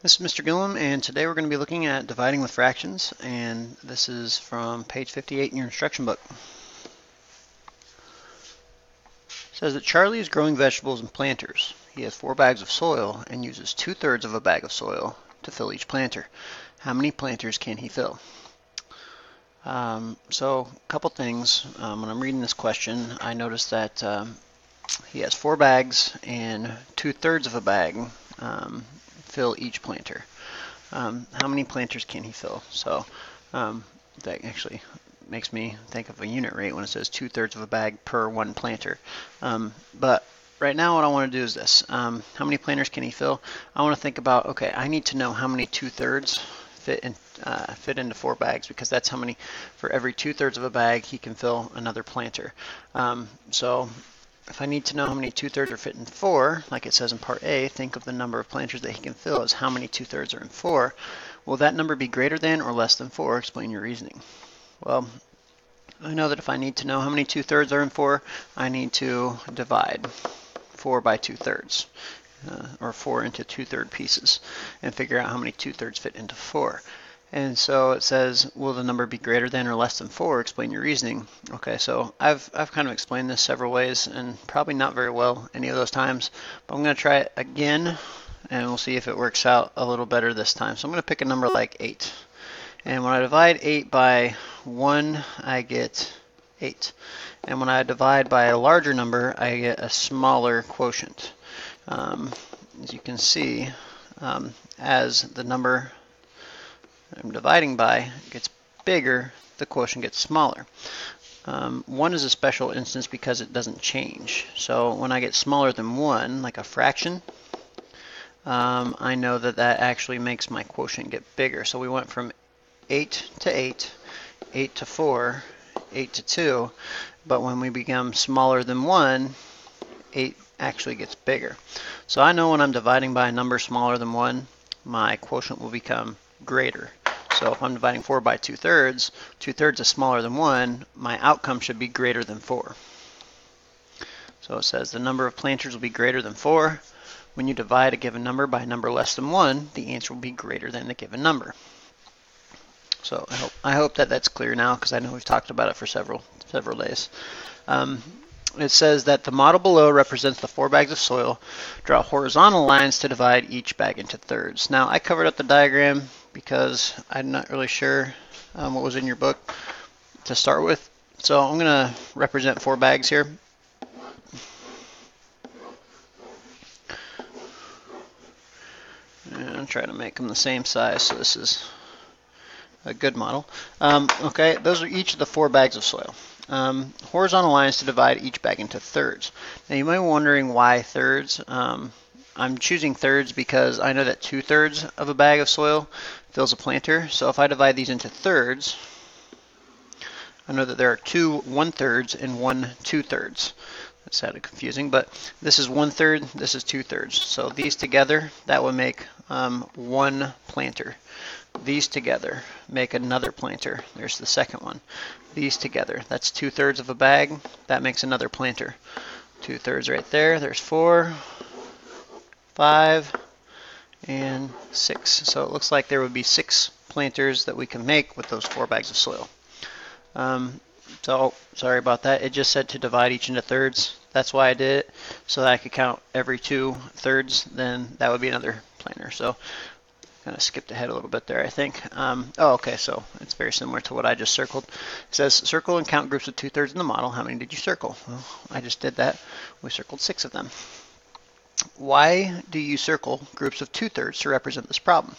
This is Mr. Gillum, and today we're going to be looking at dividing with fractions, and this is from page 58 in your instruction book. It says that Charlie is growing vegetables in planters. He has 4 bags of soil and uses 2/3 of a bag of soil to fill each planter. How many planters can he fill? So a couple things. When I'm reading this question, I noticed that he has 4 bags and 2/3 of a bag fill each planter. How many planters can he fill? So that actually makes me think of a unit rate when it says 2/3 of a bag per 1 planter. But right now what I want to do is this. How many planters can he fill? I want to think about, okay, I need to know how many 2/3 fit into 4 bags, because that's how many, for every 2/3 of a bag he can fill another planter. So if I need to know how many 2/3 are fit in 4, like it says in part A, think of the number of planters that he can fill as how many 2/3 are in 4. Will that number be greater than or less than 4? Explain your reasoning. Well, I know that if I need to know how many 2/3 are in 4, I need to divide 4 by 2/3, or 4 into 2/3 pieces, and figure out how many 2/3 fit into 4. And so it says, will the number be greater than or less than 4? Explain your reasoning. Okay, so I've kind of explained this several ways, and probably not very well any of those times, but I'm going to try it again, and we'll see if it works out a little better this time. So I'm going to pick a number like 8. And when I divide 8 by 1, I get 8. And when I divide by a larger number, I get a smaller quotient. As you can see, as the number I'm dividing by gets bigger, the quotient gets smaller. 1 is a special instance because it doesn't change. So when I get smaller than 1, like a fraction, I know that that actually makes my quotient get bigger. So we went from 8 to 8, 8 to 4, 8 to 2, but when we become smaller than 1, 8 actually gets bigger. So I know when I'm dividing by a number smaller than 1, my quotient will become greater. So if I'm dividing 4 by 2/3, 2/3 is smaller than 1, my outcome should be greater than 4. So it says the number of planters will be greater than 4. When you divide a given number by a number less than 1, the answer will be greater than the given number. So I hope that that's clear now, because I know we've talked about it for several days. It says that the model below represents the 4 bags of soil. Draw horizontal lines to divide each bag into thirds. Now, I covered up the diagram because I'm not really sure what was in your book to start with. So I'm going to represent 4 bags here. And I'm trying to make them the same size, so this is a good model. Okay, those are each of the 4 bags of soil. Horizontal lines to divide each bag into thirds. Now you might be wondering why thirds. I'm choosing thirds because I know that 2/3 of a bag of soil fills a planter. So if I divide these into thirds, I know that there are 2 1/3 and 1 2/3. That sounded confusing, but this is 1/3, this is 2/3. So these together, that would make 1 planter. These together make another planter. There's the second one. These together, that's 2/3 of a bag. That makes another planter. 2/3 right there. There's 4, 5, and 6. So it looks like there would be 6 planters that we can make with those 4 bags of soil. So sorry about that. It just said to divide each into thirds. That's why I did it, so that I could count every 2/3. Then that would be another planter. So kind of skipped ahead a little bit there, I think. Okay, so it's very similar to what I just circled. It says circle and count groups of 2/3 in the model. How many did you circle? Well, I just did that. We circled 6 of them. Why do you circle groups of 2/3 to represent this problem?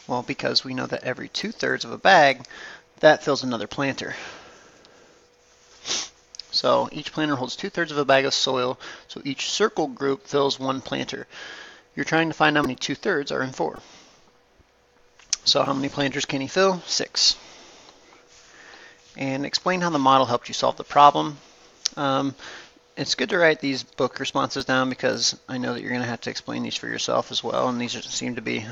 Well, because we know that every 2/3 of a bag, that fills another planter. So each planter holds 2/3 of a bag of soil, so each circle group fills 1 planter. You're trying to find how many 2/3 are in 4. So how many planters can he fill? 6. And explain how the model helped you solve the problem. It's good to write these book responses down, because I know that you're going to have to explain these for yourself as well, and these seem to be,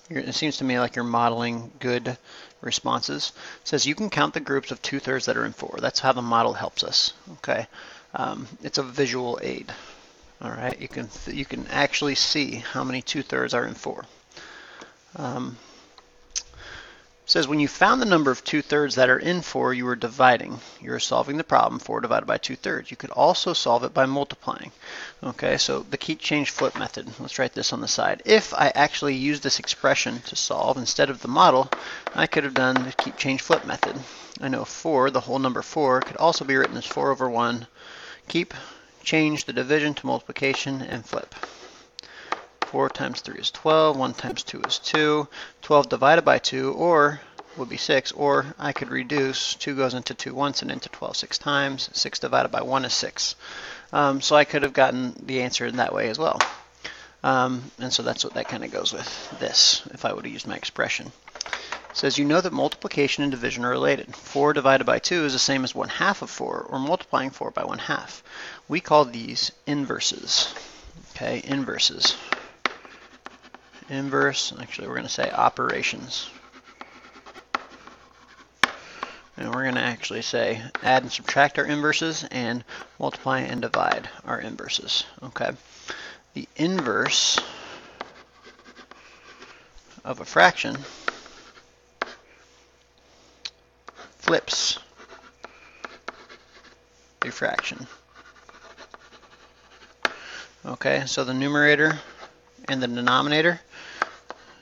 it seems to me like you're modeling good responses. It says you can count the groups of 2/3 that are in 4. That's how the model helps us. Okay, it's a visual aid. All right, you can actually see how many 2/3 are in 4. says when you found the number of 2/3 that are in 4, you were dividing. You were solving the problem 4 divided by 2/3. You could also solve it by multiplying. Okay, so the keep, change, flip method. Let's write this on the side. If I actually used this expression to solve instead of the model, I could have done the keep, change, flip method. I know 4, the whole number 4, could also be written as 4 over 1. Keep, change the division to multiplication, and flip. 4 times 3 is 12, 1 times 2 is 2, 12 divided by 2 or would be 6, or I could reduce, 2 goes into 2 once and into 12 6 times, 6 divided by 1 is 6. So I could have gotten the answer in that way as well. And so that's what that kind of goes with this, if I would have used my expression. It says you know that multiplication and division are related. 4 divided by 2 is the same as 1/2 of 4, or multiplying 4 by 1/2. We call these inverses. Okay, inverses. Inverse, actually we're going to say operations. And we're going to actually say add and subtract our inverses and multiply and divide our inverses. Okay. The inverse of a fraction flips a fraction. Okay, so the numerator and the denominator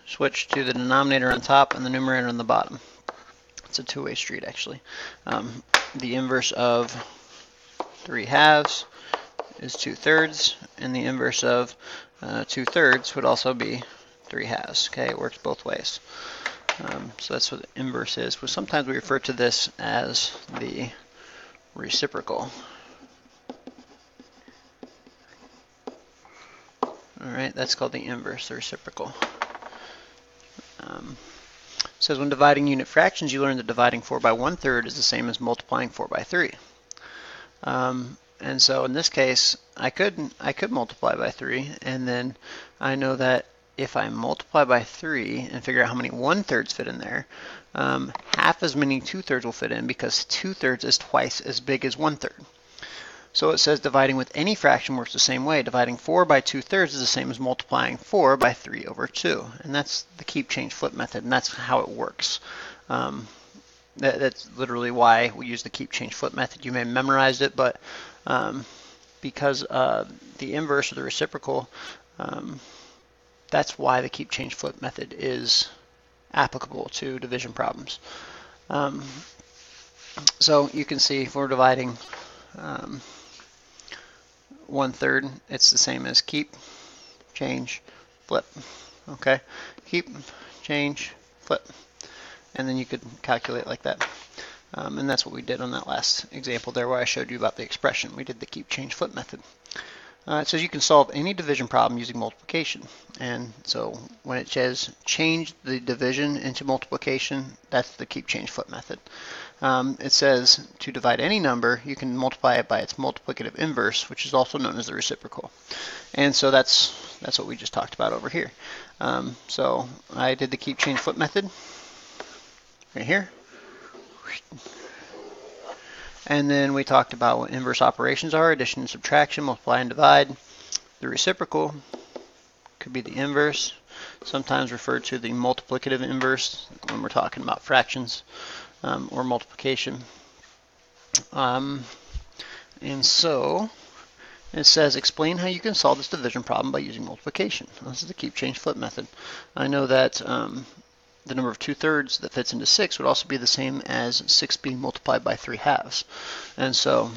switch to the denominator on top and the numerator on the bottom. It's a two-way street, actually. The inverse of 3/2 is 2/3, and the inverse of 2/3 would also be 3/2. Okay, it works both ways. So that's what the inverse is. Well, sometimes we refer to this as the reciprocal. All right, that's called the inverse, the reciprocal. Says when dividing unit fractions, you learn that dividing 4 by 1/3 is the same as multiplying 4 by 3. And so in this case, I could multiply by 3, and then I know that if I multiply by 3 and figure out how many 1/3s fit in there, half as many 2/3s will fit in because 2/3 is twice as big as 1/3. So it says dividing with any fraction works the same way. Dividing 4 by 2/3 is the same as multiplying 4 by 3 over 2. And that's the keep, change, flip method, and that's how it works. That's literally why we use the keep, change, flip method. You may have memorized it, but because the inverse or the reciprocal, that's why the keep, change, flip method is applicable to division problems. So you can see if we're dividing 1/3, it's the same as keep, change, flip. Okay, keep, change, flip, and then you could calculate like that. And that's what we did on that last example there where I showed you about the expression. We did the keep, change, flip method. It says you can solve any division problem using multiplication. And so when it says change the division into multiplication, that's the keep, change, flip method. It says to divide any number, you can multiply it by its multiplicative inverse, which is also known as the reciprocal. And so that's what we just talked about over here. So I did the keep, change, flip method right here. And then we talked about what inverse operations are: addition and subtraction, multiply and divide. The reciprocal could be the inverse, sometimes referred to the multiplicative inverse when we're talking about fractions or multiplication. And so it says explain how you can solve this division problem by using multiplication. This is the keep, change, flip method. I know that the number of 2/3 that fits into 6 would also be the same as 6 being multiplied by 3/2. And so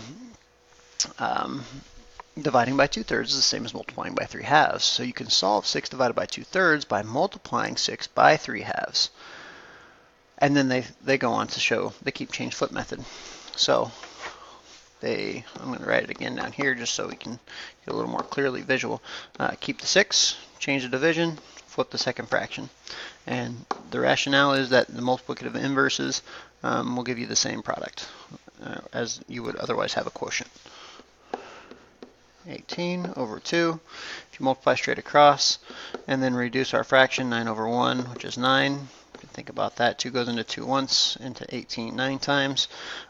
dividing by 2/3 is the same as multiplying by 3/2. So you can solve 6 divided by 2/3 by multiplying 6 by 3/2. And then they go on to show the keep, change, flip method. So I'm going to write it again down here just so we can get a little more clearly visual. Keep the 6, change the division, flip the second fraction. And the rationale is that the multiplicative inverses will give you the same product as you would otherwise have a quotient. 18 over 2. If you multiply straight across and then reduce our fraction, 9 over 1, which is 9, you can think about that. 2 goes into 2 once, into 18 9 times.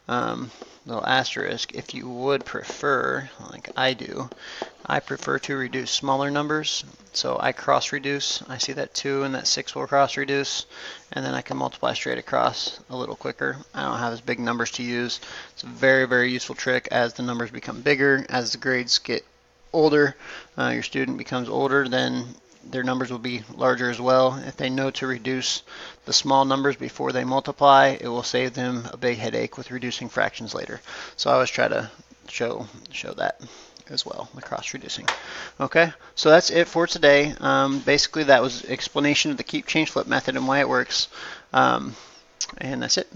Little asterisk, if you would prefer, like I do, I prefer to reduce smaller numbers. So I cross reduce. I see that 2 and that 6 will cross reduce, and then I can multiply straight across a little quicker. I don't have as big numbers to use. It's a very, very useful trick as the numbers become bigger, as the grades get older, your student becomes older, then their numbers will be larger as well. If they know to reduce the small numbers before they multiply, it will save them a big headache with reducing fractions later. So I always try to show that as well, the cross reducing. Okay, so that's it for today. Basically that was explanation of the keep, change, flip method and why it works. And that's it.